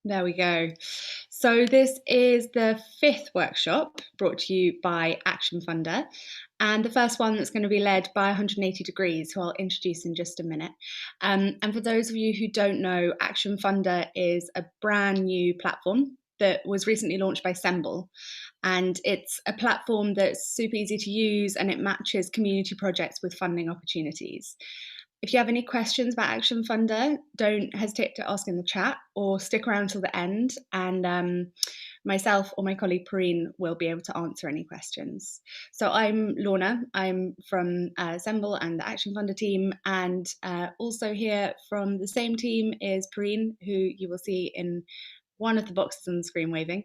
There we go. So this is the fifth workshop brought to you by Action Funder, and the first one that's going to be led by 180 Degrees, who I'll introduce in just a minute. And for those of you who don't know, Action Funder is a brand new platform that was recently launched by Semble. And it's a platform that's super easy to use, and it matches community projects with funding opportunities. If you have any questions about Action Funder, don't hesitate to ask in the chat or stick around till the end, and myself or my colleague Perrine will be able to answer any questions. So I'm Lorna, I'm from Semble and the Action Funder team, and also here from the same team is Perrine, who you will see in one of the boxes on the screen waving.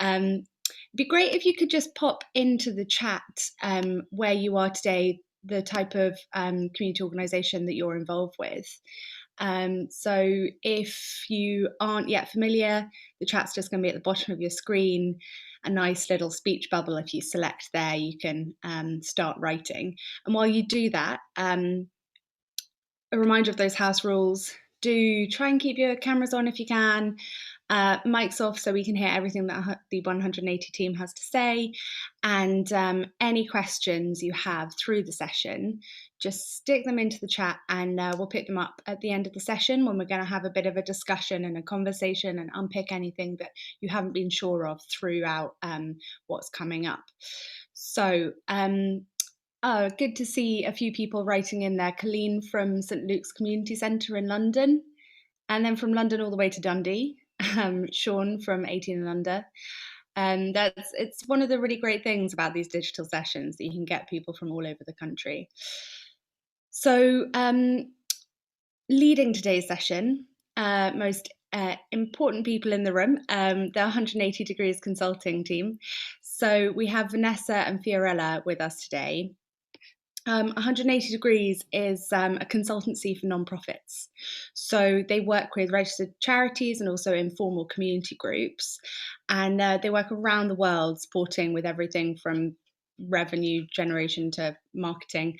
It'd be great if you could just pop into the chat where you are today, the type of community organisation that you're involved with. So if you aren't yet familiar, the chat's just going to be at the bottom of your screen, a nice little speech bubble. If you select there, you can start writing. And while you do that, a reminder of those house rules. Do try and keep your cameras on if you can. Mics off so we can hear everything that the 180 team has to say, and any questions you have through the session, just stick them into the chat and we'll pick them up at the end of the session when we're going to have a bit of a discussion and a conversation and unpick anything that you haven't been sure of throughout what's coming up. So good to see a few people writing in there. Colleen from St Luke's Community Centre in London, and then from London all the way to Dundee. Sean from 18 and under. It's one of the really great things about these digital sessions that you can get people from all over the country. So leading today's session, most important people in the room, the 180 Degrees consulting team. So we have Vanessa and Fiorella with us today. 180 Degrees is a consultancy for nonprofits. So they work with registered charities and also informal community groups. And they work around the world supporting with everything from revenue generation to marketing.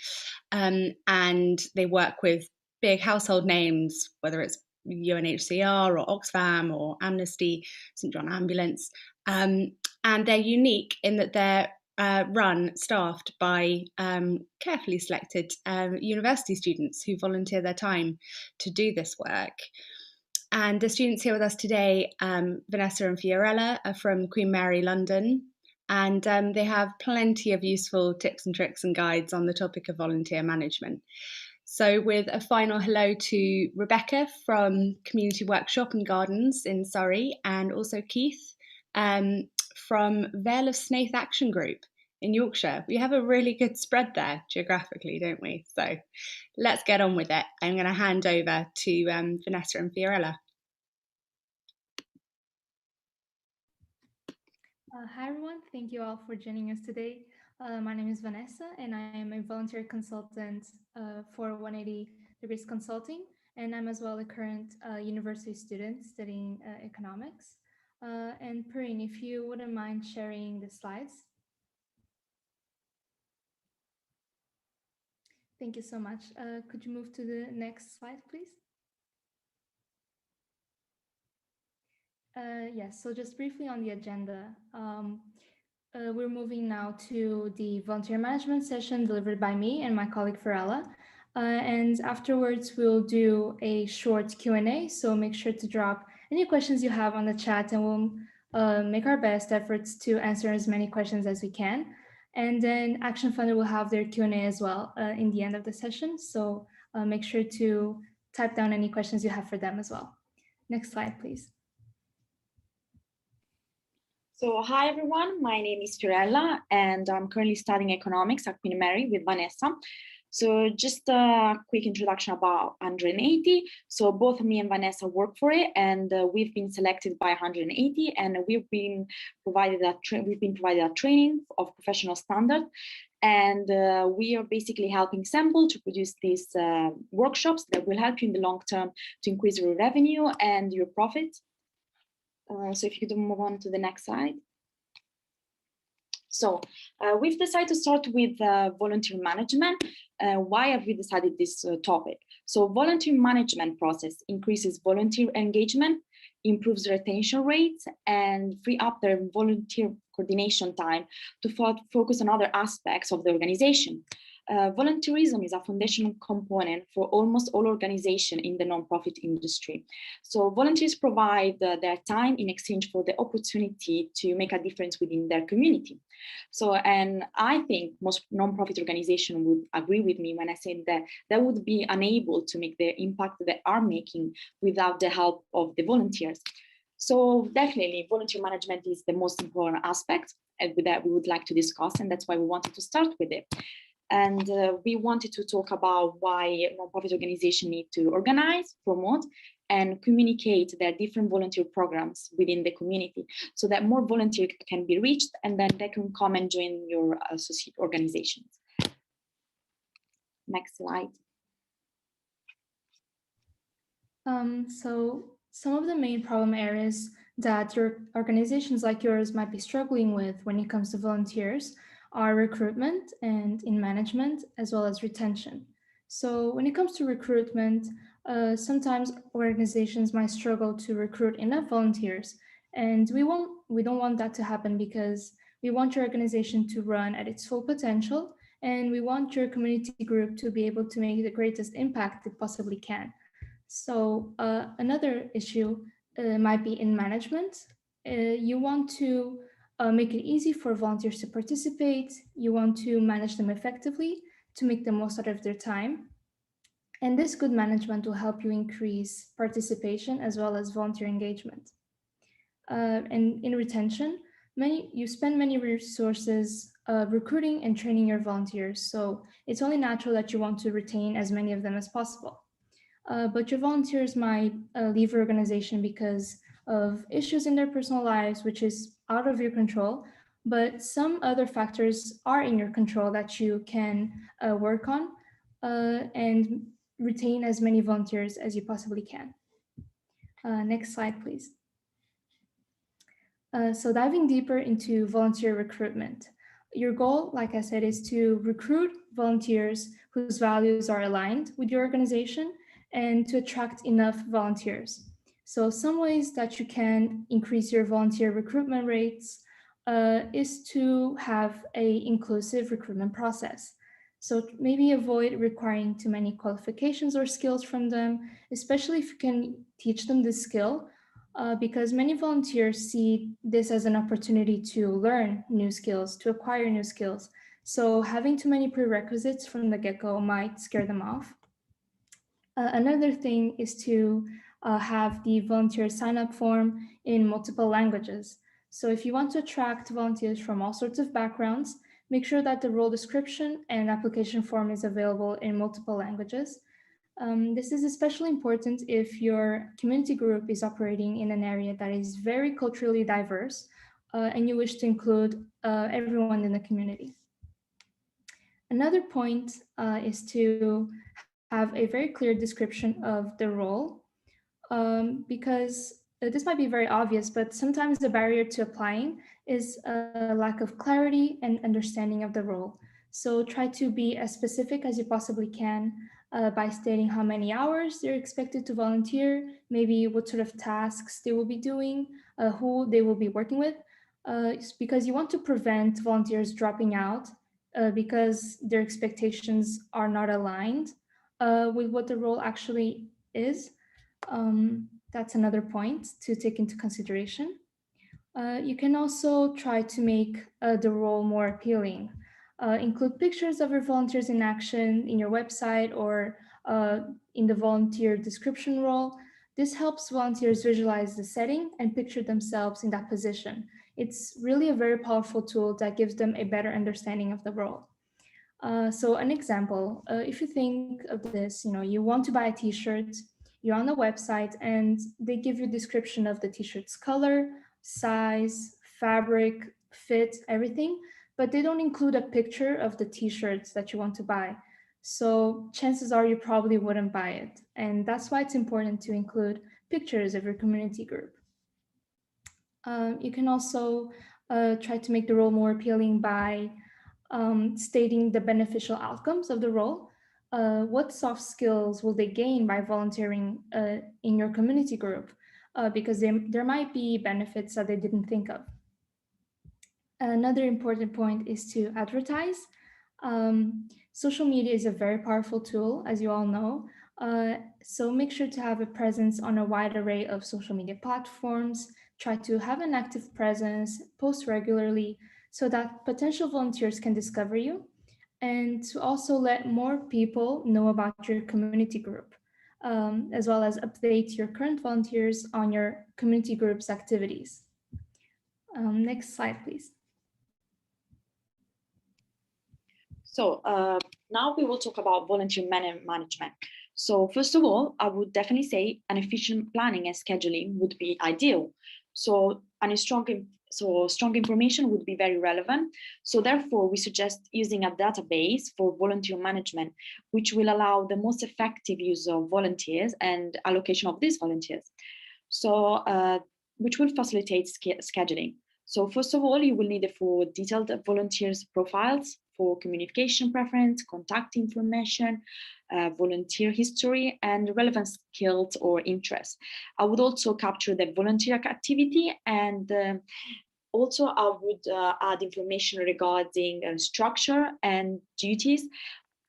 And they work with big household names, whether it's UNHCR or Oxfam or Amnesty, St John Ambulance. And they're unique in that they're staffed by carefully selected university students who volunteer their time to do this work. And the students here with us today, Vanessa and Fiorella, are from Queen Mary, London, and they have plenty of useful tips and tricks and guides on the topic of volunteer management. So with a final hello to Rebecca from Community Workshop and Gardens in Surrey, and also Keith from Vale of Snaith Action Group in Yorkshire. We have a really good spread there geographically, don't we? So let's get on with it. I'm going to hand over to Vanessa and Fiorella. Hi everyone, thank you all for joining us today. My name is Vanessa and I am a volunteer consultant for 180 Degrees Consulting, and I'm as well a current university student studying economics. And Perrine, if you wouldn't mind sharing the slides. Thank you so much. Could you move to the next slide, please? Yes, so just briefly on the agenda. We're moving now to the volunteer management session delivered by me and my colleague Fiorella. And afterwards, we'll do a short Q&A. So make sure to drop any questions you have on the chat, and we'll make our best efforts to answer as many questions as we can. And then Action Funder will have their Q&A as well in the end of the session. So make sure to type down any questions you have for them as well. Next slide, please. So hi everyone, my name is Fiorella and I'm currently studying economics at Queen Mary with Vanessa. So just a quick introduction about 180. So both me and Vanessa work for it, and we've been selected by 180, and we've been provided a training of professional standard. And we are basically helping Semble to produce these workshops that will help you in the long term to increase your revenue and your profit. So if you could move on to the next slide. So we've decided to start with volunteer management. Why have we decided this topic? So volunteer management process increases volunteer engagement, improves retention rates, and free up their volunteer coordination time to focus on other aspects of the organization. Volunteerism is a foundational component for almost all organizations in the nonprofit industry. So volunteers provide their time in exchange for the opportunity to make a difference within their community. So, and I think most nonprofit organizations would agree with me when I say that they would be unable to make the impact they are making without the help of the volunteers. So definitely volunteer management is the most important aspect that we would like to discuss, and that's why we wanted to start with it. And we wanted to talk about why nonprofit organizations need to organize, promote, and communicate their different volunteer programs within the community so that more volunteers can be reached and then they can come and join your associate organizations. Next slide. So some of the main problem areas that your organizations like yours might be struggling with when it comes to volunteers are recruitment and in management, as well as retention. So when it comes to recruitment, sometimes organizations might struggle to recruit enough volunteers, and we don't want that to happen because we want your organization to run at its full potential, and we want your community group to be able to make the greatest impact it possibly can. So another issue might be in management. You want to make it easy for volunteers to participate. You want to manage them effectively to make the most out of their time. And this good management will help you increase participation as well as volunteer engagement. And in retention, you spend many resources recruiting and training your volunteers. So it's only natural that you want to retain as many of them as possible. But your volunteers might leave your organization because of issues in their personal lives, which is out of your control. But some other factors are in your control that you can work on and retain as many volunteers as you possibly can. Next slide, please. So diving deeper into volunteer recruitment. Your goal, like I said, is to recruit volunteers whose values are aligned with your organization and to attract enough volunteers. So some ways that you can increase your volunteer recruitment rates is to have an inclusive recruitment process. So maybe avoid requiring too many qualifications or skills from them, especially if you can teach them this skill, because many volunteers see this as an opportunity to learn new skills, to acquire new skills. So having too many prerequisites from the get-go might scare them off. Another thing is to have the volunteer sign-up form in multiple languages. So if you want to attract volunteers from all sorts of backgrounds, make sure that the role description and application form is available in multiple languages. This is especially important if your community group is operating in an area that is very culturally diverse and you wish to include everyone in the community. Another point is to have a very clear description of the role because this might be very obvious, but sometimes the barrier to applying is a lack of clarity and understanding of the role. So try to be as specific as you possibly can by stating how many hours they're expected to volunteer, maybe what sort of tasks they will be doing, who they will be working with, because you want to prevent volunteers dropping out because their expectations are not aligned with what the role actually is. That's another point to take into consideration. You can also try to make the role more appealing. Include pictures of your volunteers in action in your website or in the volunteer description role. This helps volunteers visualize the setting and picture themselves in that position. It's really a very powerful tool that gives them a better understanding of the role. So an example, if you think of this, you want to buy a t-shirt, you're on the website and they give you a description of the t-shirt's color, size, fabric, fit, everything, but they don't include a picture of the t-shirts that you want to buy. So chances are you probably wouldn't buy it. And that's why it's important to include pictures of your community group. You can also try to make the role more appealing by stating the beneficial outcomes of the role. What soft skills will they gain by volunteering in your community group? because there might be benefits that they didn't think of. Another important point is to advertise. Social media is a very powerful tool, as you all know. So make sure to have a presence on a wide array of social media platforms. Try to have an active presence, post regularly, so that potential volunteers can discover you, and to also let more people know about your community group, as well as update your current volunteers on your community group's activities. Next slide, please. So now we will talk about volunteer management. So first of all, I would definitely say an efficient planning and scheduling would be ideal. So strong information would be very relevant. So therefore, we suggest using a database for volunteer management, which will allow the most effective use of volunteers and allocation of these volunteers. So which will facilitate scheduling. So first of all, you will need for detailed volunteers profiles for communication preference, contact information, volunteer history, and relevant skills or interests. I would also capture the volunteer activity, and also I would add information regarding structure and duties.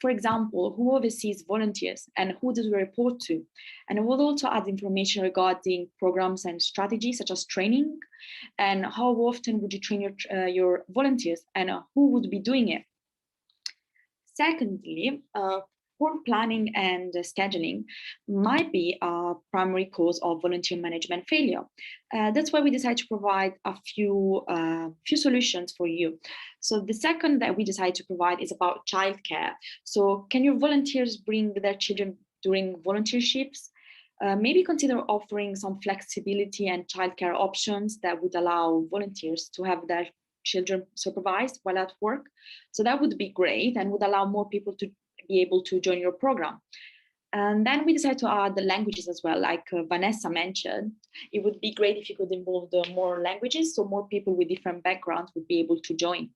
For example, who oversees volunteers and who does we report to? And I would also add information regarding programs and strategies such as training, and how often would you train your volunteers, and who would be doing it. Secondly, poor planning and scheduling might be a primary cause of volunteer management failure. That's why we decided to provide a few solutions for you. So the second that we decided to provide is about childcare. So can your volunteers bring their children during volunteerships? Maybe consider offering some flexibility and childcare options that would allow volunteers to have their children supervised while at work. So that would be great and would allow more people to be able to join your program. And then we decided to add the languages as well, like Vanessa mentioned. It would be great if you could involve more languages, so more people with different backgrounds would be able to join.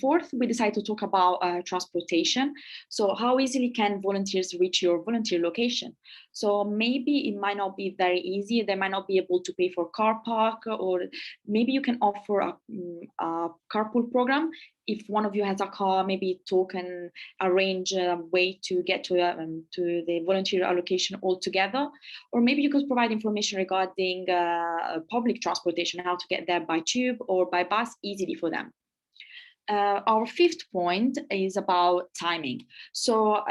Fourth, we decided to talk about transportation. So how easily can volunteers reach your volunteer location? So maybe it might not be very easy. They might not be able to pay for car park, or maybe you can offer a carpool program. If one of you has a car, maybe talk and arrange a way to get to the volunteer allocation altogether. Or maybe you could provide information regarding public transportation, how to get there by tube or by bus easily for them. Our fifth point is about timing. So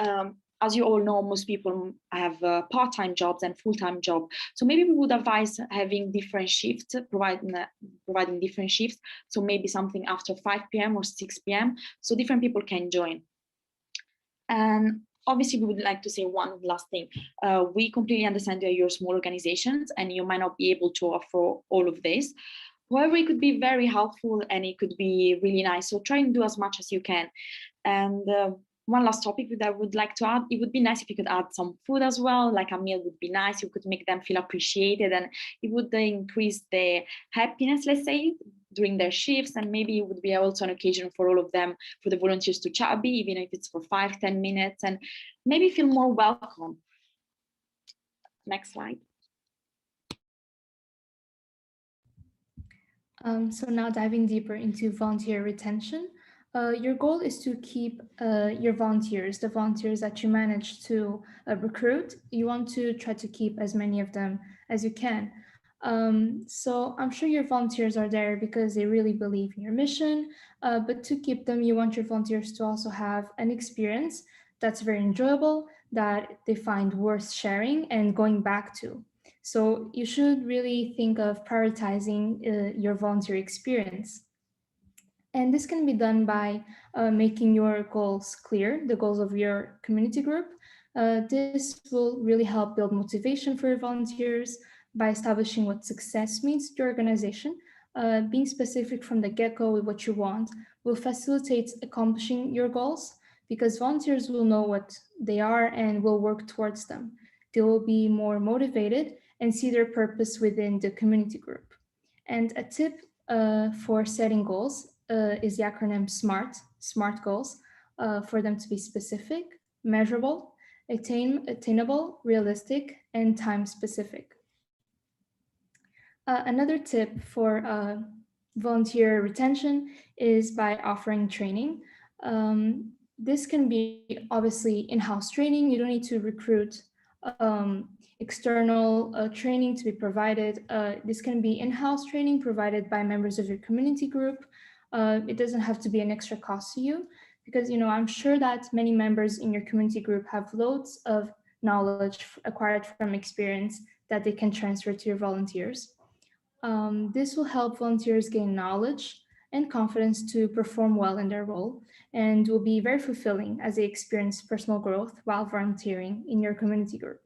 as you all know, most people have part-time jobs and full-time jobs. So maybe we would advise having different shifts, providing different shifts. So maybe something after 5 p.m. or 6 p.m. so different people can join. And obviously, we would like to say one last thing. We completely understand that you're small organizations and you might not be able to offer all of this. However, it could be very helpful and it could be really nice. So try and do as much as you can. And one last topic that I would like to add, it would be nice if you could add some food as well, like a meal would be nice. You could make them feel appreciated and it would increase their happiness, let's say, during their shifts. And maybe it would be also an occasion for all of them, for the volunteers to chat a bit, even if it's for 5-10 minutes, and maybe feel more welcome. Next slide. So now diving deeper into volunteer retention, your goal is to keep your volunteers, the volunteers that you manage to recruit. You want to try to keep as many of them as you can. So I'm sure your volunteers are there because they really believe in your mission, but to keep them, you want your volunteers to also have an experience that's very enjoyable, that they find worth sharing and going back to. So you should really think of prioritizing your volunteer experience. And this can be done by making your goals clear, the goals of your community group. This will really help build motivation for your volunteers by establishing what success means to your organization. Being specific from the get-go with what you want will facilitate accomplishing your goals because volunteers will know what they are and will work towards them. They will be more motivated and see their purpose within the community group. And a tip for setting goals is the acronym SMART goals, for them to be specific, measurable, attainable, realistic, and time specific. Another tip for volunteer retention is by offering training. This can be obviously in-house training. You don't need to recruit external training to be provided. This can be in-house training provided by members of your community group. It doesn't have to be an extra cost to you because, you know, I'm sure that many members in your community group have loads of knowledge acquired from experience that they can transfer to your volunteers. This will help volunteers gain knowledge and confidence to perform well in their role and will be very fulfilling as they experience personal growth while volunteering in your community group.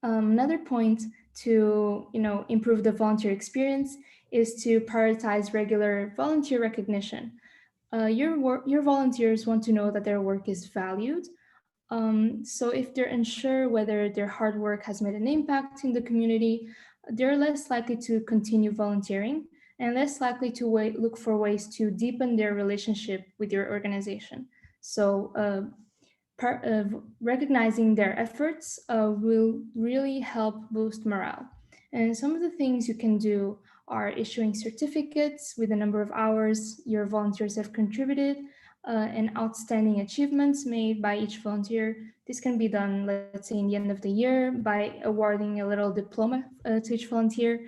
Another point to improve the volunteer experience is to prioritize regular volunteer recognition. Your volunteers want to know that their work is valued. So if they're unsure whether their hard work has made an impact in the community, they're less likely to continue volunteering and less likely to look for ways to deepen their relationship with your organization. So recognizing their efforts will really help boost morale. And some of the things you can do are issuing certificates with the number of hours your volunteers have contributed and outstanding achievements made by each volunteer. This can be done, let's say, in the end of the year by awarding a little diploma to each volunteer.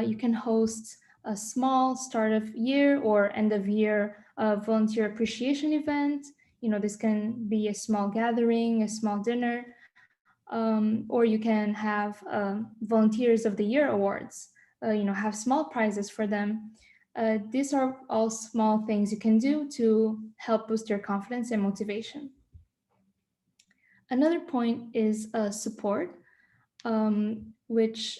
You can host a small start of year or end of year volunteer appreciation event. This can be a small gathering, a small dinner, or you can have volunteers of the year awards, have small prizes for them. These are all small things you can do to help boost your confidence and motivation. Another point is support, which,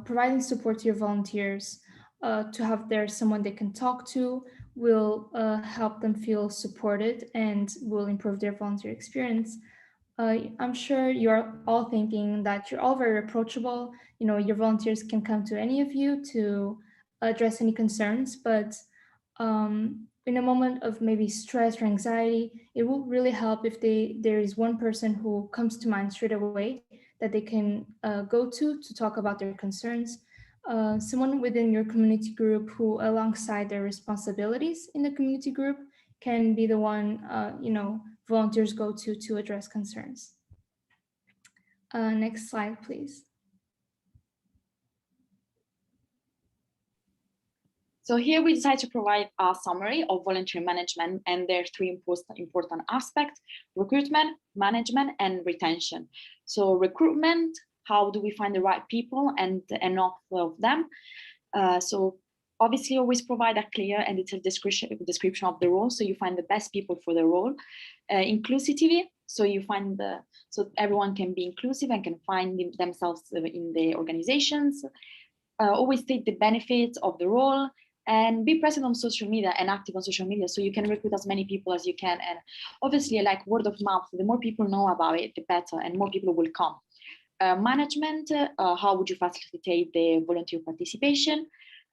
providing support to your volunteers to have there someone they can talk to will help them feel supported and will improve their volunteer experience. I'm sure you're all thinking that you're all very approachable. Your volunteers can come to any of you to address any concerns, but in a moment of maybe stress or anxiety, it will really help if there is one person who comes to mind straight away that they can go to talk about their concerns. Someone within your community group who, alongside their responsibilities in the community group, can be the one volunteers go to address concerns. Next slide, please. So here we decided to provide a summary of volunteer management and their three important aspects: recruitment, management, and retention. So recruitment, how do we find the right people and enough of them? So obviously always provide a clear and detailed description of the role, so you find the best people for the role. Inclusivity, so you find so everyone can be inclusive and can find themselves in the organizations. Always state the benefits of the role, and be present on social media and active on social media so you can recruit as many people as you can. And obviously, like word of mouth, the more people know about it, the better, and more people will come. Management, how would you facilitate the volunteer participation?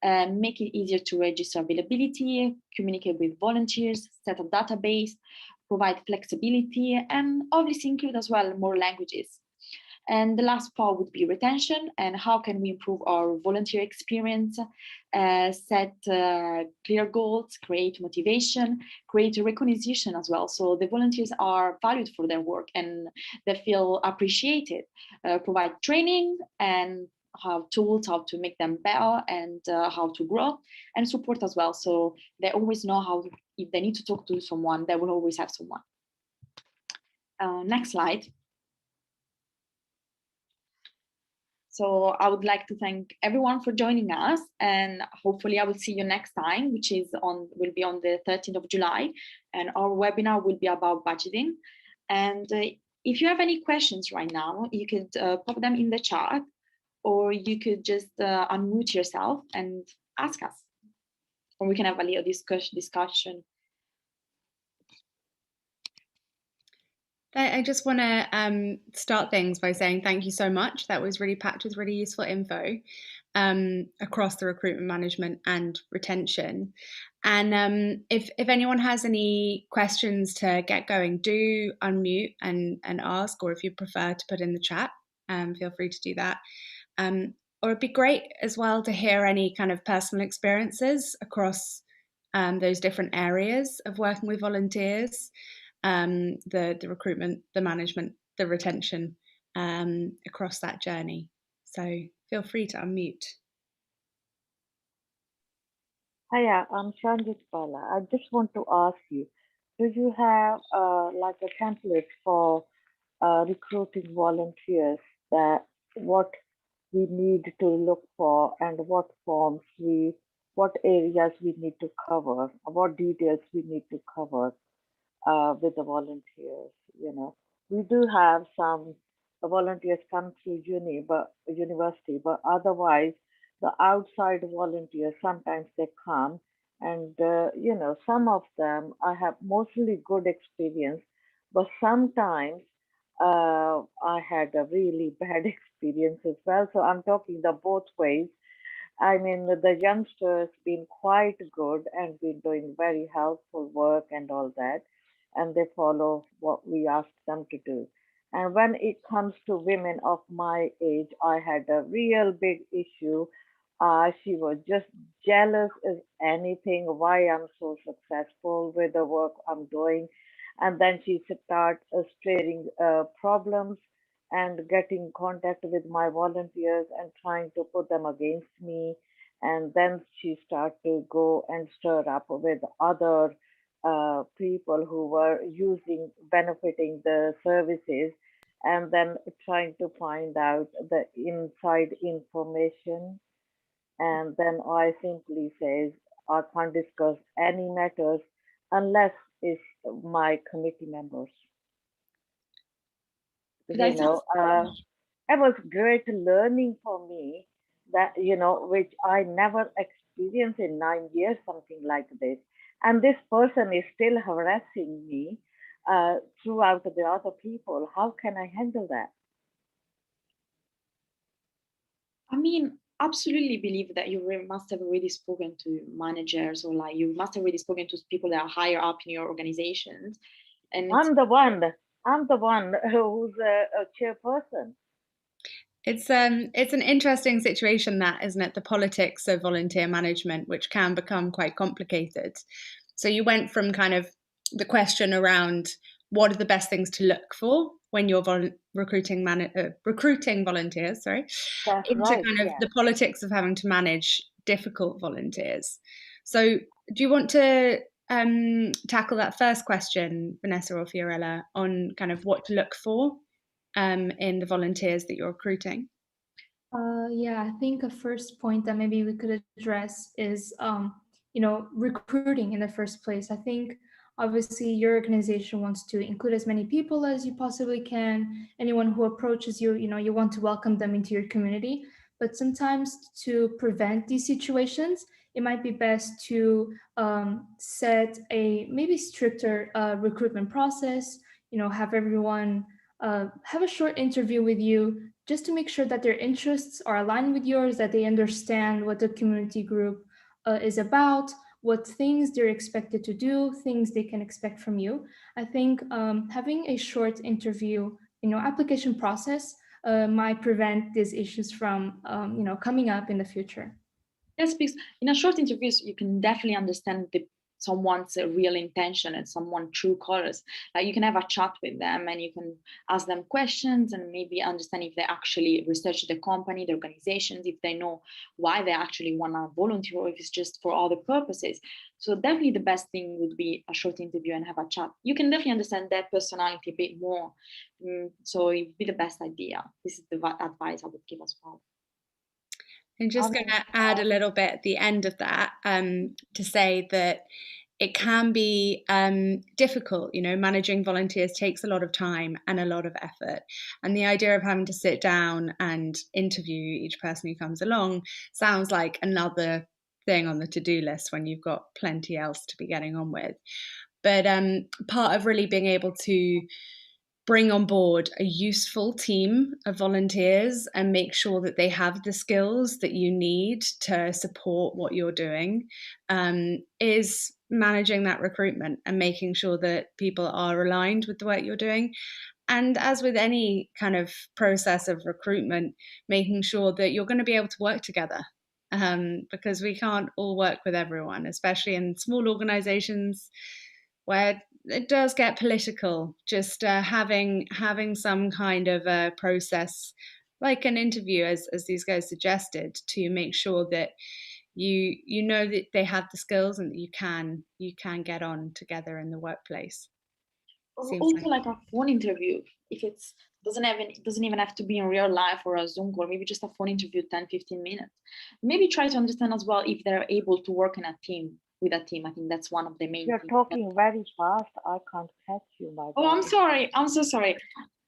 Make it easier to register availability, communicate with volunteers, set a database, provide flexibility, and obviously include as well more languages. And the last part would be retention, and how can we improve our volunteer experience, set clear goals, create motivation, create recognition as well. So the volunteers are valued for their work and they feel appreciated, provide training and have tools how to make them better and how to grow, and support as well. So they always know how, if they need to talk to someone, they will always have someone. Next slide. So I would like to thank everyone for joining us, and hopefully I will see you next time, which will be on the 13th of July, and our webinar will be about budgeting. And if you have any questions right now, you could pop them in the chat, or you could just unmute yourself and ask us, or we can have a little discussion. I just want to start things by saying thank you so much. That was really packed with really useful info across the recruitment management and retention. And if anyone has any questions to get going, do unmute and ask, or if you prefer to put in the chat, feel free to do that. or it'd be great as well to hear any kind of personal experiences across those different areas of working with volunteers, the recruitment, the management, the retention, across that journey. So feel free to unmute. Hiya, I'm Shanjit Bala. I just want to ask you, do you have like a template for recruiting volunteers, that what we need to look for and what forms what areas we need to cover, what details we need to cover with the volunteers? We do have some volunteers come through university, but otherwise the outside volunteers sometimes they come, and some of them I have mostly good experience, but sometimes I had a really bad experience as well. So I'm talking the both ways. I mean, the youngsters been quite good and been doing very helpful work and all that, and they follow what we ask them to do. And when it comes to women of my age, I had a real big issue. She was just jealous as anything, why I'm so successful with the work I'm doing. And then she start stating problems and getting contact with my volunteers and trying to put them against me. And then she started to go and stir up with other people who were benefiting the services, and then trying to find out the inside information. And then I simply says, I can't discuss any matters unless it's my committee members. That sounds It was great learning for me, that, which I never experienced in 9 years, something like this. And this person is still harassing me throughout the other people. How can I handle that? I mean, absolutely believe that you must have already spoken to managers, or like you must have already spoken to people that are higher up in your organizations. And I'm the one who's a chairperson. It's an interesting situation, that, isn't it? The politics of volunteer management, which can become quite complicated. So you went from kind of the question around what are the best things to look for when you're recruiting volunteers, sorry, That's into right. kind of Yeah. the politics of having to manage difficult volunteers. So do you want to tackle that first question, Vanessa or Fiorella, on kind of what to look for in the volunteers that you're recruiting? Yeah, I think a first point that maybe we could address is, recruiting in the first place. I think obviously your organization wants to include as many people as you possibly can. Anyone who approaches you, you want to welcome them into your community. But sometimes to prevent these situations, it might be best to set a maybe stricter recruitment process. Have everyone have a short interview with you just to make sure that their interests are aligned with yours, that they understand what the community group is about, what things they're expected to do, things they can expect from you. I think having a short interview, application process might prevent these issues from, coming up in the future. yes, because in a short interviews, you can definitely understand someone's real intention and someone true colors. Like you can have a chat with them and you can ask them questions and maybe understand if they actually research the company, the organizations, if they know why they actually want to volunteer or if it's just for other purposes. So definitely the best thing would be a short interview and have a chat. You can definitely understand their personality a bit more. So it would be the best idea. This is the advice I would give as well. I'm just going to add a little bit at the end of that to say that it can be difficult. Managing volunteers takes a lot of time and a lot of effort. And the idea of having to sit down and interview each person who comes along sounds like another thing on the to-do list when you've got plenty else to be getting on with. But part of really being able to bring on board a useful team of volunteers and make sure that they have the skills that you need to support what you're doing is managing that recruitment and making sure that people are aligned with the work you're doing. And as with any kind of process of recruitment, making sure that you're going to be able to work together, because we can't all work with everyone, especially in small organizations where it does get political. Just having some kind of a process, like an interview, as these guys suggested, to make sure that you know that they have the skills and that you can get on together in the workplace. Seems Also like a phone interview, if it's doesn't even have to be in real life or a Zoom call, maybe just a phone interview, 10-15 minutes. Maybe try to understand as well if they're able to work in a team, with a team. I think that's one of the main You're things. talking very fast. I can't catch you, my Oh, I'm darling. sorry. I'm so sorry.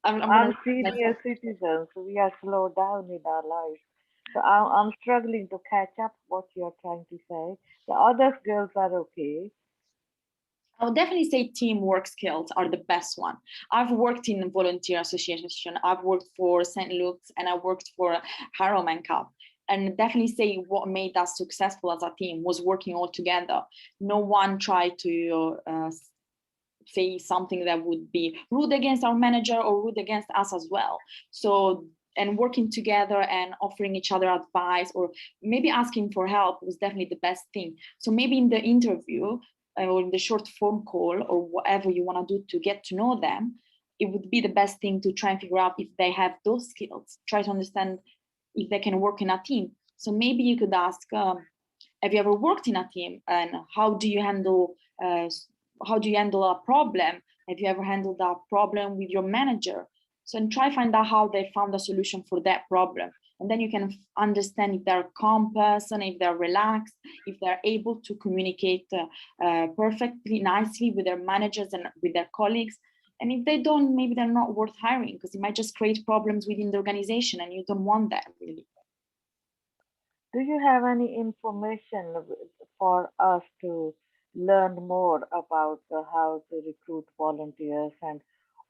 I'm I'm gonna senior citizens. We are slow down in our lives. So I'm struggling to catch up what you're trying to say. The other girls are okay. I would definitely say teamwork skills are the best one. I've worked in a volunteer association. I've worked for St. Luke's and I worked for Harrow Cup. And definitely say what made us successful as a team was working all together. No one tried to say something that would be rude against our manager or rude against us as well. So, and working together and offering each other advice or maybe asking for help was definitely the best thing. So maybe in the interview or in the short phone call or whatever you want to do to get to know them, it would be the best thing to try and figure out if they have those skills. Try to understand if they can work in a team. So maybe you could ask, have you ever worked in a team, and how do you handle a problem? Have you ever handled a problem with your manager? So and try find out how they found a solution for that problem. And then you can understand if they're a calm person, if they're relaxed, if they're able to communicate perfectly nicely with their managers and with their colleagues. And if they don't, maybe they're not worth hiring because it might just create problems within the organization and you don't want that really. Do you have any information for us to learn more about how to recruit volunteers and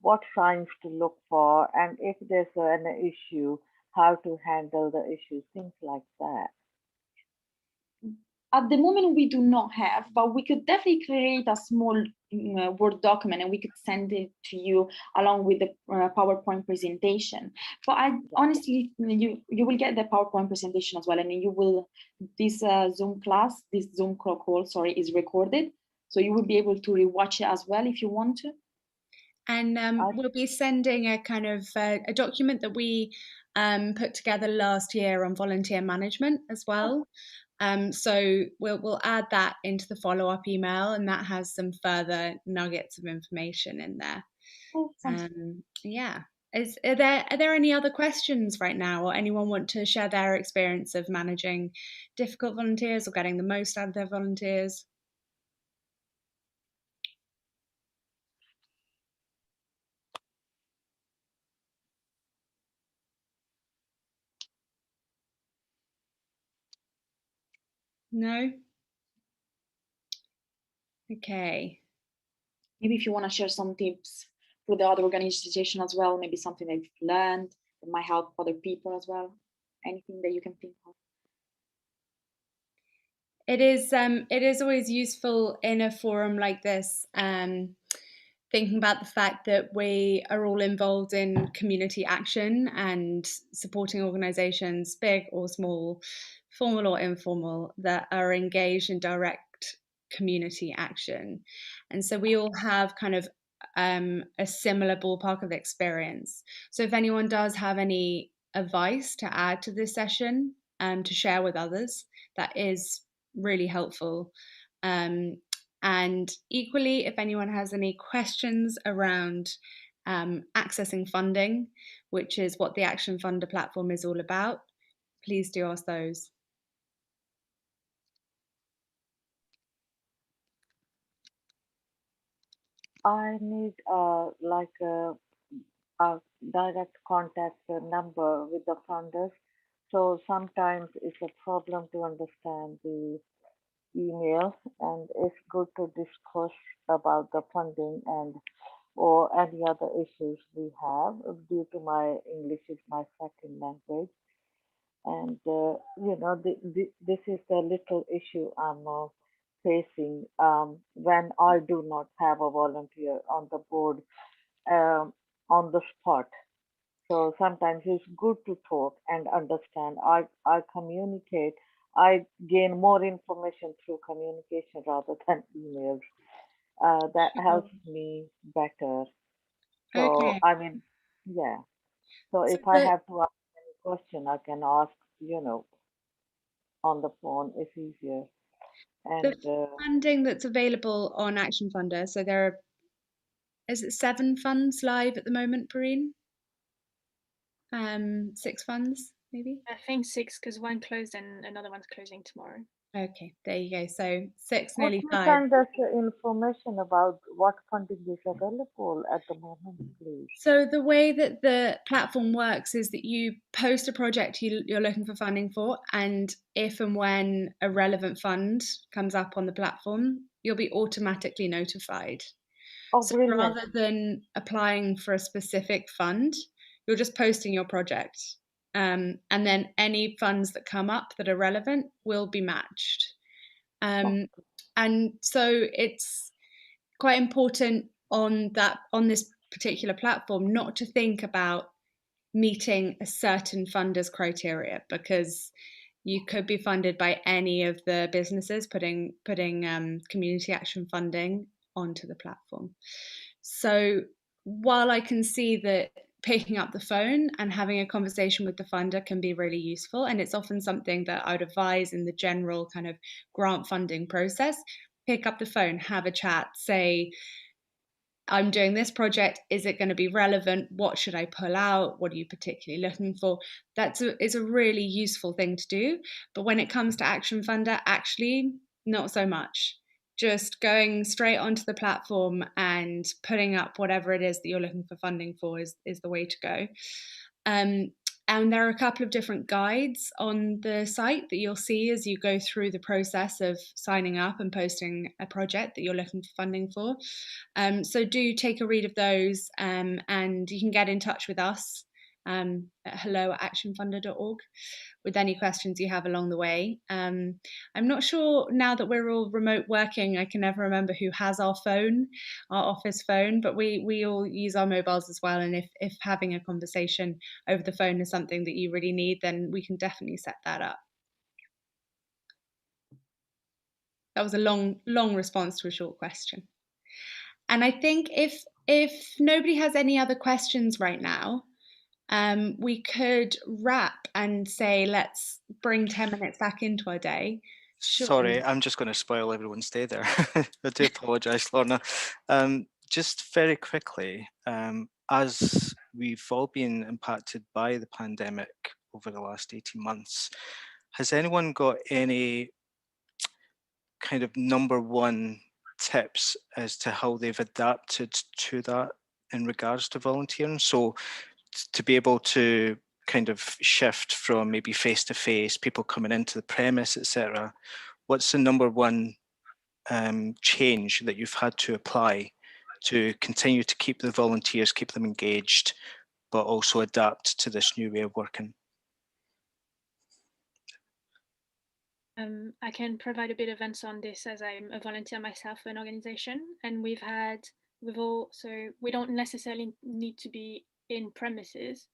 what signs to look for, and if there's an issue, how to handle the issue, things like that? At the moment, we do not have, but we could definitely create a small Word document and we could send it to you along with the PowerPoint presentation. But I honestly, you will get the PowerPoint presentation as well, and you will, this Zoom call, sorry, is recorded. So you will be able to rewatch it as well if you want to. And we'll be sending a kind of a document that we put together last year on volunteer management as well. So we'll add that into the follow-up email, and that has some further nuggets of information in there. Oh, yeah. Are there any other questions right now, or anyone want to share their experience of managing difficult volunteers or getting the most out of their volunteers? No? Okay. Maybe if you want to share some tips for the other organization as well, maybe something that you've learned that might help other people as well. Anything that you can think of. It is always useful in a forum like this, thinking about the fact that we are all involved in community action and supporting organisations, big or small, formal or informal, that are engaged in direct community action. And so we all have kind of a similar ballpark of experience. So if anyone does have any advice to add to this session, to share with others, that is really helpful. And equally, if anyone has any questions around accessing funding, which is what the Action Funder platform is all about, please do ask those. I need a direct contact number with the funders. So sometimes it's a problem to understand the email, and it's good to discuss about the funding and or any other issues we have due to my English is my second language. And this is the little issue I'm facing when I do not have a volunteer on the board. on the spot. So sometimes it's good to talk and understand. I communicate. I gain more information through communication rather than emails. That helps me better. So Okay. I mean, yeah. So So if I have to ask any question, I can ask, on the phone. It's easier. the And funding that's available on Action Funder, so there are, is it 7 funds live at the moment, Pareen? 6 funds, maybe? I think 6, because one closed and another one's closing tomorrow. Okay, there you go. So 6, could nearly you 5. send us the information about what funding is available at the moment, please? So the way that the platform works is that you post a project you're looking for funding for, and if and when a relevant fund comes up on the platform, you'll be automatically notified. Oh, So brilliant. rather than applying for a specific fund, you're just posting your project. And then any funds that come up that are relevant will be matched. And so it's quite important on this particular platform not to think about meeting a certain funder's criteria, because you could be funded by any of the businesses putting community action funding onto the platform. So while I can see that picking up the phone and having a conversation with the funder can be really useful, and it's often something that I would advise in the general kind of grant funding process, pick up the phone, have a chat, say, I'm doing this project. Is it going to be relevant? What should I pull out? What are you particularly looking for? It's a really useful thing to do. But when it comes to Action Funder, actually, not so much. Just going straight onto the platform and putting up whatever it is that you're looking for funding for is the way to go. And there are a couple of different guides on the site that you'll see as you go through the process of signing up and posting a project that you're looking for funding for. So do take a read of those, and you can get in touch with us at hello@actionfunder.org with any questions you have along the way. I'm not sure now that we're all remote working, I can never remember who has our phone, our office phone, but we all use our mobiles as well. And if having a conversation over the phone is something that you really need, then we can definitely set that up. That was a long response to a short question. And I think if nobody has any other questions right now, we could wrap and say, let's bring 10 minutes back into our day. Sorry, I'm just going to spoil everyone's day there. I do apologise, Lorna. Just very quickly, as we've all been impacted by the pandemic over the last 18 months, has anyone got any kind of number one tips as to how they've adapted to that in regards to volunteering? So to be able to kind of shift from maybe face-to-face, people coming into the premise, etc. What's the number one change that you've had to apply to continue to keep the volunteers, keep them engaged, but also adapt to this new way of working? I can provide a bit of answer on this, as I'm a volunteer myself for an organization, and so we don't necessarily need to be in premises,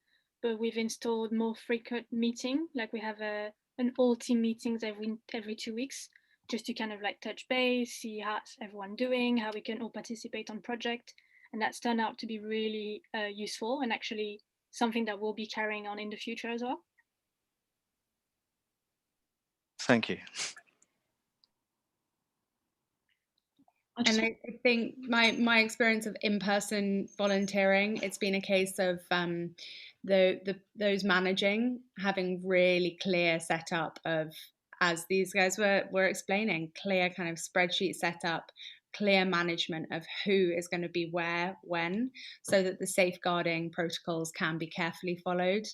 but we've installed more frequent meeting. Like we have an all team meetings every 2 weeks, just to kind of like touch base, see how's everyone doing, how we can all participate on project, and that's turned out to be really useful, and actually something that we'll be carrying on in the future as well. Thank you. And I think my experience of in-person volunteering, it's been a case of those managing having really clear setup of, as these guys were explaining, clear kind of spreadsheet setup, clear management of who is going to be where, when, so that the safeguarding protocols can be carefully followed,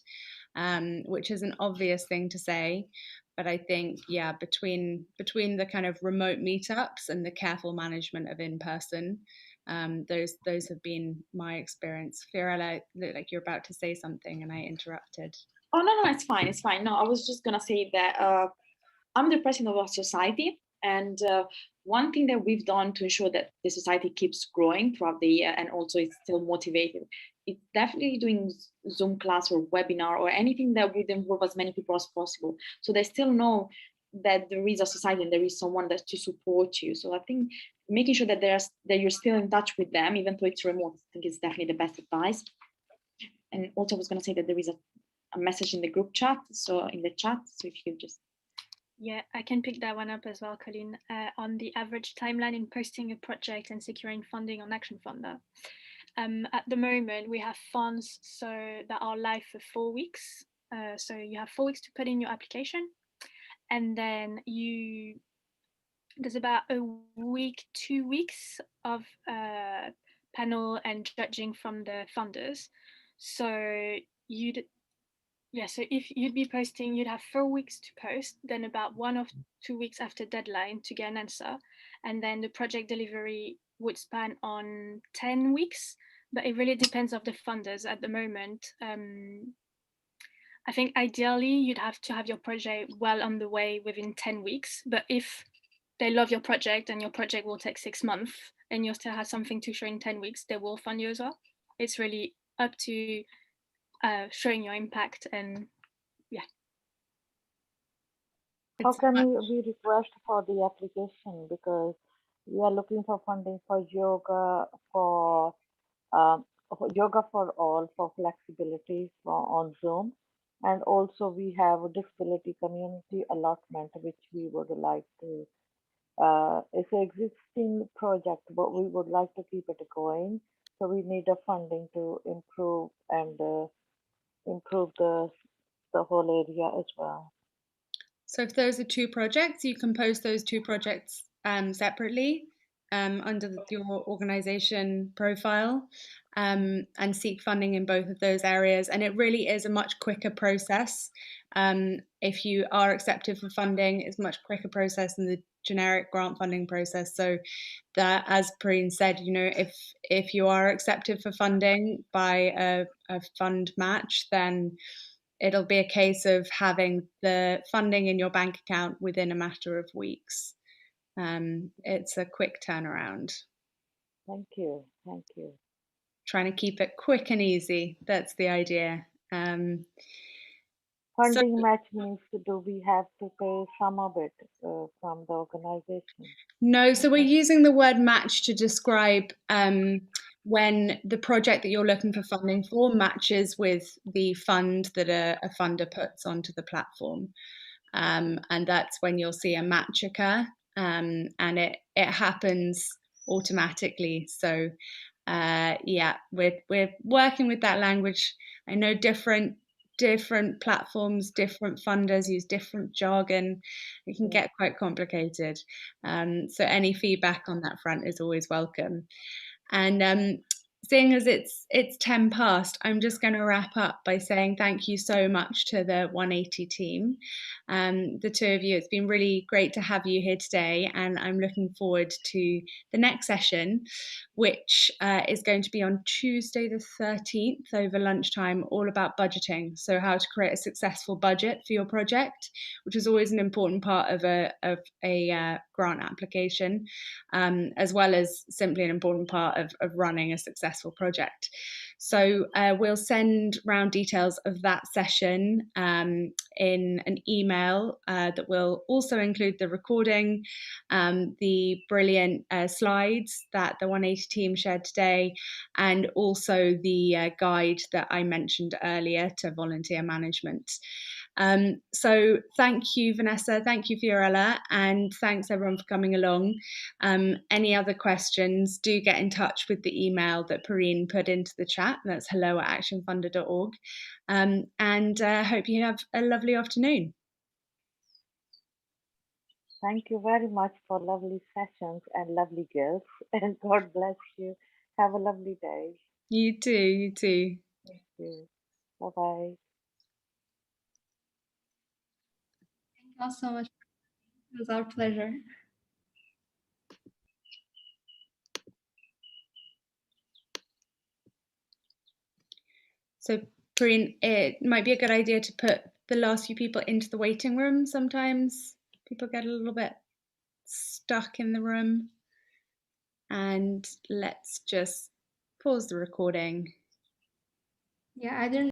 which is an obvious thing to say. But I think, yeah, between the kind of remote meetups and the careful management of in-person, those have been my experience. Fiorella, looked like you're about to say something and I interrupted. Oh, no, it's fine. It's fine. No, I was just going to say that I'm the president of our society. And one thing that we've done to ensure that the society keeps growing throughout the year and also is still motivated it's definitely doing Zoom class or webinar or anything that would involve as many people as possible. So they still know that there is a society and there is someone that to support you. So I think making sure that that you're still in touch with them, even though it's remote, I think is definitely the best advice. And also I was going to say that there is a message in the group chat, so in the chat, so if you just... Yeah, I can pick that one up as well, Colleen, on the average timeline in posting a project and securing funding on Action Funder. At the moment, we have funds that are live for 4 weeks. So you have 4 weeks to put in your application, and then there's about a week, 2 weeks of panel and judging from the funders. So so if you'd be posting, you'd have 4 weeks to post, then about 1 or 2 weeks after deadline to get an answer. And then the project delivery would span on 10 weeks, but it really depends on the funders at the moment. I think ideally you'd have to have your project well on the way within 10 weeks, but if they love your project and your project will take 6 months and you'll still have something to show in 10 weeks, they will fund you as well. It's really up to showing your impact. And yeah. How can we request for the application? Because we are looking for funding for yoga for all, for flexibility on Zoom. And also we have a disability community allotment, which we would like to, it's an existing project, but we would like to keep it going. So we need a funding to improve and improve the whole area as well. So if those are 2 projects, you can post those 2 projects separately under your organisation profile and seek funding in both of those areas. And it really is a much quicker process. If you are accepted for funding, it's a much quicker process than the generic grant funding process. So that, as Pareen said, if you are accepted for funding by a fund match, then it'll be a case of having the funding in your bank account within a matter of weeks. It's a quick turnaround. Thank you. Thank you. Trying to keep it quick and easy. That's the idea. Funding match means, do we have to pay some of it from the organization? No, so we're using the word match to describe when the project that you're looking for funding for matches with the fund that a funder puts onto the platform. And that's when you'll see a match occur, and it happens automatically. So we're working with that language. I know different platforms, different funders use different jargon. It can get quite complicated. So any feedback on that front is always welcome. And seeing as it's 10 past, I'm just going to wrap up by saying thank you so much to the 180 team, the 2 of you. It's been really great to have you here today, and I'm looking forward to the next session, which is going to be on Tuesday the 13th over lunchtime, all about budgeting. So how to create a successful budget for your project, which is always an important part of a grant application, as well as simply an important part of running a successful project. So we'll send round details of that session in an email that will also include the recording, the brilliant slides that the 180 team shared today, and also the guide that I mentioned earlier to volunteer management. So thank you, Vanessa, thank you, Fiorella, and thanks everyone for coming along. Any other questions, do get in touch with the email that Pareen put into the chat. That's hello@actionfunder.org. And hope you have a lovely afternoon. Thank you very much for lovely sessions and lovely girls. And God bless you. Have a lovely day. You too, you too. Thank you. Bye-bye. Thank you all so much. It was our pleasure. So, Pareen, it might be a good idea to put the last few people into the waiting room. Sometimes people get a little bit stuck in the room. And let's just pause the recording Yeah, I didn't